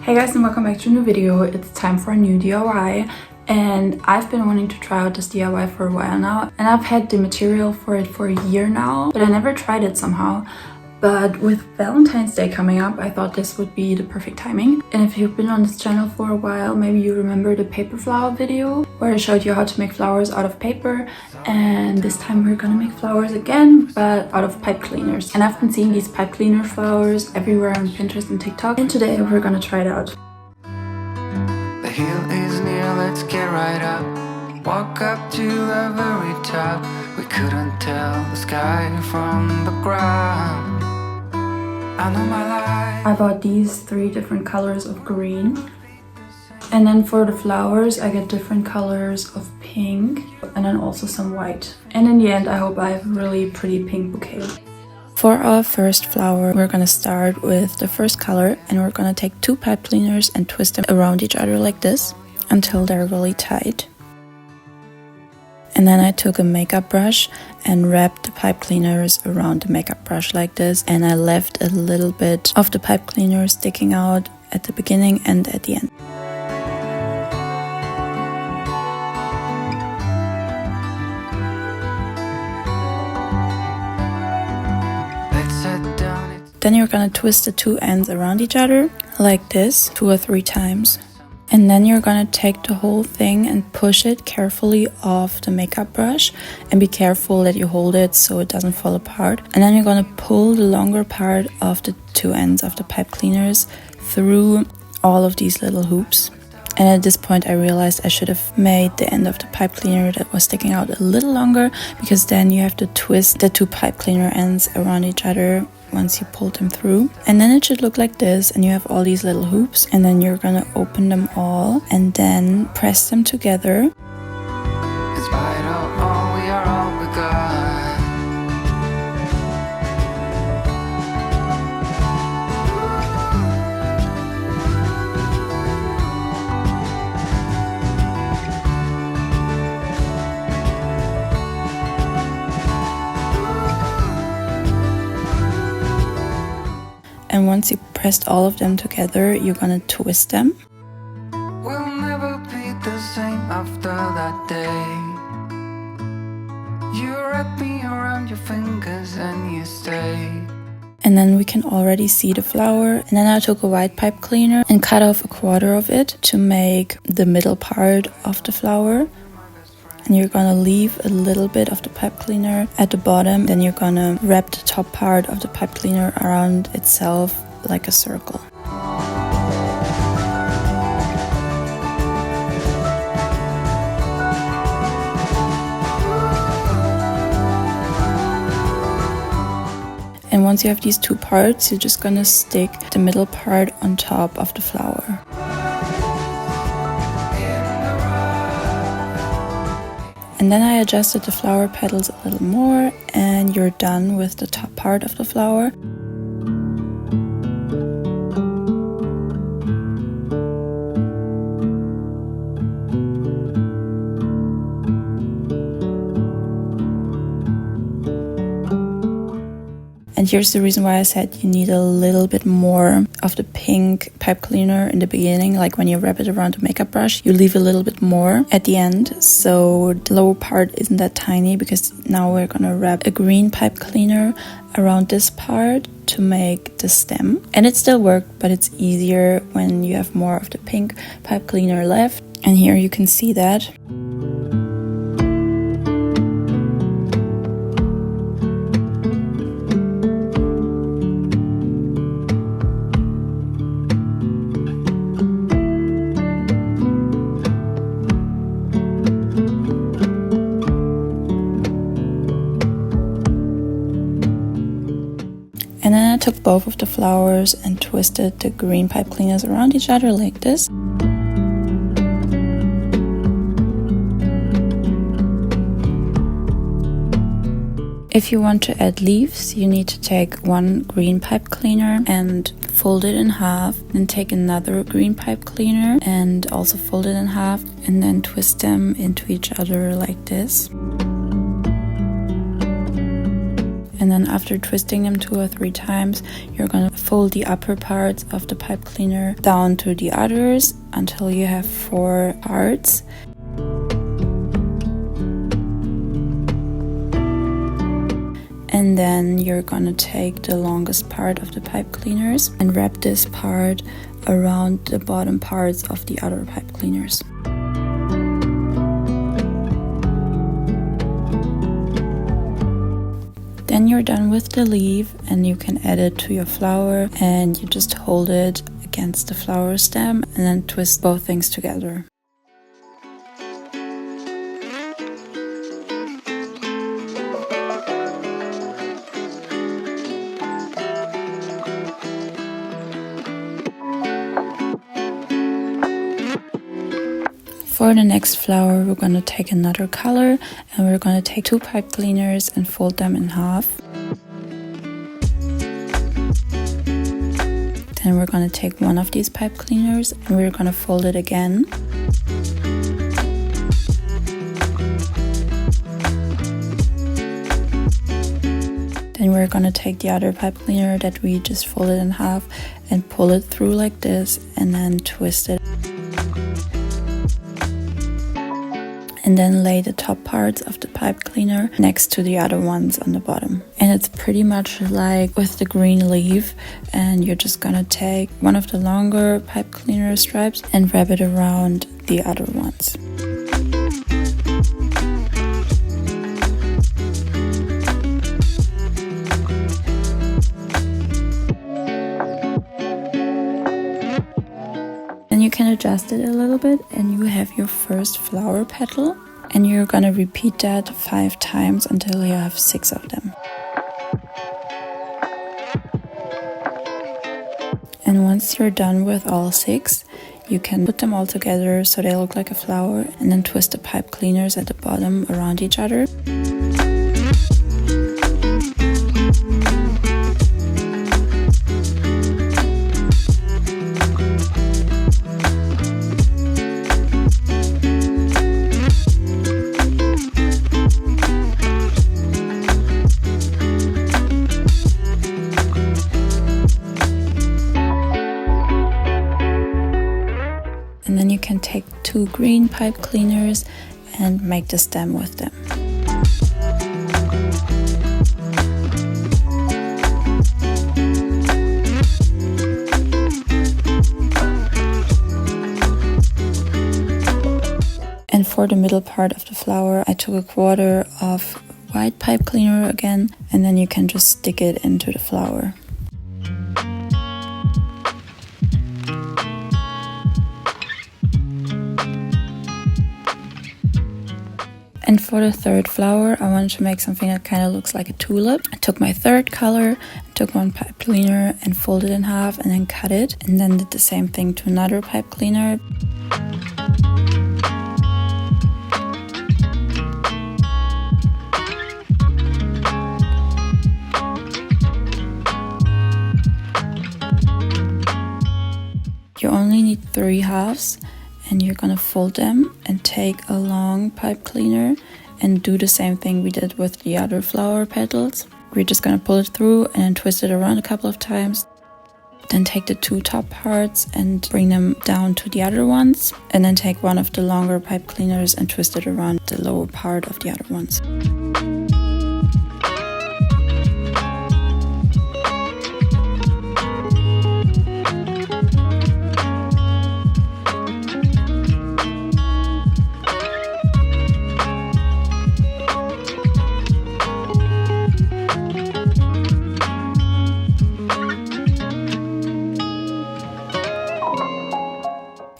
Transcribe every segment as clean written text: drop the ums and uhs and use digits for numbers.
Hey guys, and welcome back to a new video. It's time for a new DIY, and I've been wanting to try out this DIY for a while now, and I've had the material for it for a year now, but I never tried it somehow. But with Valentine's Day coming up, I thought this would be the perfect timing. And if you've been on this channel for a while, maybe you remember the paper flower video where I showed you how to make flowers out of paper. And this time we're gonna make flowers again, but out of pipe cleaners. And I've been seeing these pipe cleaner flowers everywhere on Pinterest and TikTok. And today we're gonna try it out. The hill is near, let's get right up. Walk up to the very top. We couldn't tell the sky from the ground. I know my life. I bought these 3 different colors of green. And then for the flowers, I get different colors of pink and then also some white. And in the end, I hope I have a really pretty pink bouquet. For our first flower, we're gonna start with the first color, and we're gonna take 2 pipe cleaners and twist them around each other like this until they're really tight. And then I took a makeup brush and wrapped the pipe cleaners around the makeup brush like this, and I left a little bit of the pipe cleaner sticking out at the beginning and at the end. Then you're gonna twist the 2 ends around each other like this 2 or 3 times. And then you're gonna take the whole thing and push it carefully off the makeup brush, and be careful that you hold it so it doesn't fall apart. And then you're gonna pull the longer part of the 2 ends of the pipe cleaners through all of these little hoops. And at this point I realized I should have made the end of the pipe cleaner that was sticking out a little longer, because then you have to twist the 2 pipe cleaner ends around each other once you pull them through. And then it should look like this, and you have all these little hoops, and then you're gonna open them all and then press them together. In spite of all, we are all we got. And once you pressed all of them together, you're gonna twist them. We'll never be the same after that day. You wrap me around your fingers and you stay. And then we can already see the flower. And then I took a white pipe cleaner and cut off 1/4 of it to make the middle part of the flower. And you're gonna leave a little bit of the pipe cleaner at the bottom. Then you're gonna wrap the top part of the pipe cleaner around itself like a circle. And once you have these 2 parts, you're just gonna stick the middle part on top of the flower. And then I adjusted the flower petals a little more, and you're done with the top part of the flower. And here's the reason why I said you need a little bit more of the pink pipe cleaner in the beginning. Like when you wrap it around the makeup brush, you leave a little bit more at the end, so the lower part isn't that tiny, because now we're gonna wrap a green pipe cleaner around this part to make the stem. And it still worked, but it's easier when you have more of the pink pipe cleaner left. And here you can see that. And then I took both of the flowers and twisted the green pipe cleaners around each other like this. If you want to add leaves, you need to take 1 green pipe cleaner and fold it in half, then take another green pipe cleaner and also fold it in half, and then twist them into each other like this. And then after twisting them 2 or 3 times, you're gonna fold the upper parts of the pipe cleaner down to the others until you have 4 parts. And then you're gonna take the longest part of the pipe cleaners and wrap this part around the bottom parts of the other pipe cleaners. Then you're done with the leaf and you can add it to your flower, and you just hold it against the flower stem and then twist both things together. For the next flower, we're going to take another color and we're going to take 2 pipe cleaners and fold them in half. Then we're going to take one of these pipe cleaners and we're going to fold it again. Then we're going to take the other pipe cleaner that we just folded in half and pull it through like this and then twist it. And then lay the top parts of the pipe cleaner next to the other ones on the bottom. And it's pretty much like with the green leaf, and you're just gonna take one of the longer pipe cleaner stripes and wrap it around the other ones. Then you can adjust it a little bit and you have your first flower petal, and you're gonna repeat that 5 times until you have 6 of them. And once you're done with all 6, you can put them all together so they look like a flower, and then twist the pipe cleaners at the bottom around each other. And then you can take 2 green pipe cleaners and make the stem with them. And for the middle part of the flower, I took 1/4 of white pipe cleaner again, and then you can just stick it into the flower. And for the third flower, I wanted to make something that kind of looks like a tulip. I took my third color, took 1 pipe cleaner and folded it in half and then cut it, and then did the same thing to another pipe cleaner. You only need 3 halves. And you're gonna fold them and take a long pipe cleaner and do the same thing we did with the other flower petals. We're just gonna pull it through and then twist it around a couple of times. Then take the 2 top parts and bring them down to the other ones. And then take one of the longer pipe cleaners and twist it around the lower part of the other ones.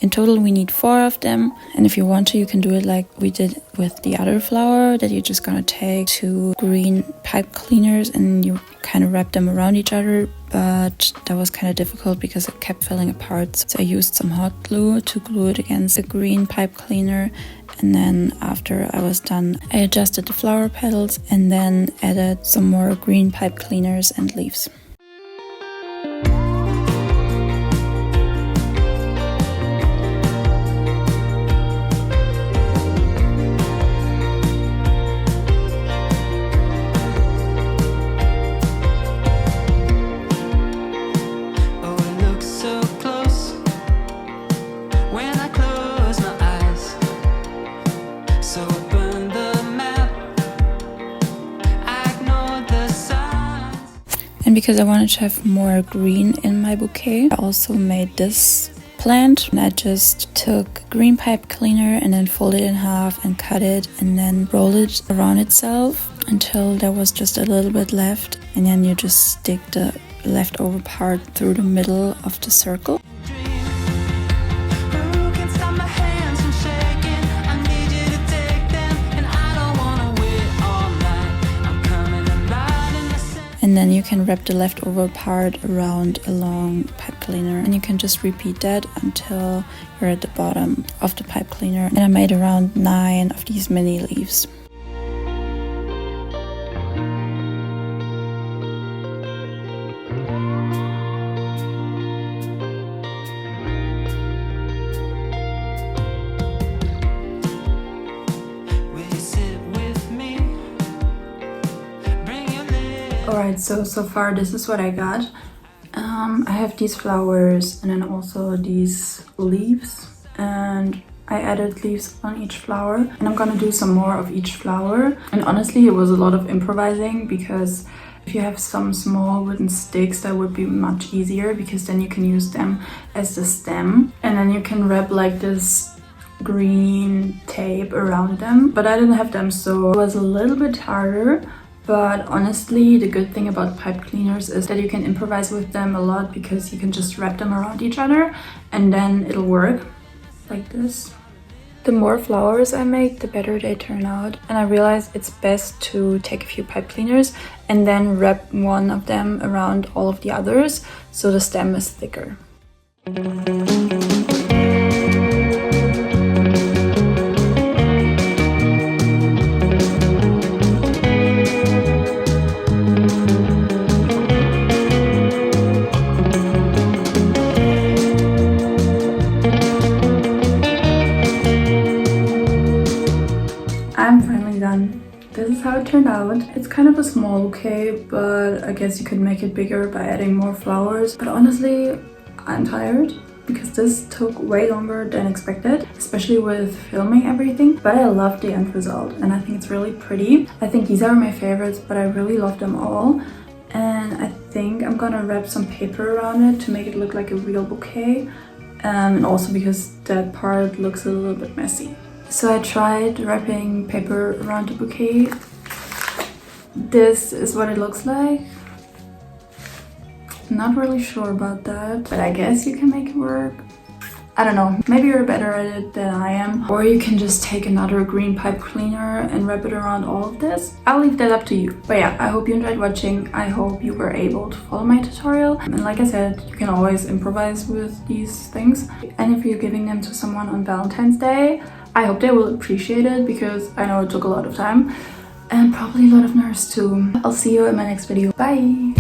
In total we need 4 of them, and if you want to, you can do it like we did with the other flower, that you're just gonna take 2 green pipe cleaners and you kind of wrap them around each other, but that was kind of difficult because it kept falling apart. So I used some hot glue to glue it against the green pipe cleaner, and then after I was done, I adjusted the flower petals and then added some more green pipe cleaners and leaves. when I close my eyes. So I burn the map, I ignore the signs. And because I wanted to have more green in my bouquet, I also made this plant. And I just took green pipe cleaner and then folded it in half and cut it and then rolled it around itself until there was just a little bit left. And then you just stick the leftover part through the middle of the circle. And then you can wrap the leftover part around a long pipe cleaner, and you can just repeat that until you're at the bottom of the pipe cleaner. And I made around 9 of these mini leaves. Alright, so far this is what I got. I have these flowers and then also these leaves, and I added leaves on each flower, and I'm gonna do some more of each flower. And honestly, it was a lot of improvising, because if you have some small wooden sticks, that would be much easier, because then you can use them as the stem, and then you can wrap like this green tape around them. But I didn't have them, so it was a little bit harder. But honestly, the good thing about pipe cleaners is that you can improvise with them a lot, because you can just wrap them around each other and then it'll work like this. The more flowers I make, the better they turn out. And I realized it's best to take a few pipe cleaners and then wrap one of them around all of the others, so the stem is thicker. I'm finally done. This is how it turned out. It's kind of a small bouquet, but I guess you could make it bigger by adding more flowers. But honestly, I'm tired, because this took way longer than expected, especially with filming everything. But I love the end result, and I think it's really pretty. I think these are my favorites, but I really love them all. And I think I'm gonna wrap some paper around it to make it look like a real bouquet. And also because that part looks a little bit messy. So I tried wrapping paper around the bouquet. This is what it looks like. Not really sure about that, but I guess you can make it work. I don't know, maybe you're better at it than I am. Or you can just take another green pipe cleaner and wrap it around all of this. I'll leave that up to you. But yeah, I hope you enjoyed watching. I hope you were able to follow my tutorial. And like I said, you can always improvise with these things. And if you're giving them to someone on Valentine's Day, I hope they will appreciate it, because I know it took a lot of time and probably a lot of nerves too. I'll see you in my next video. Bye!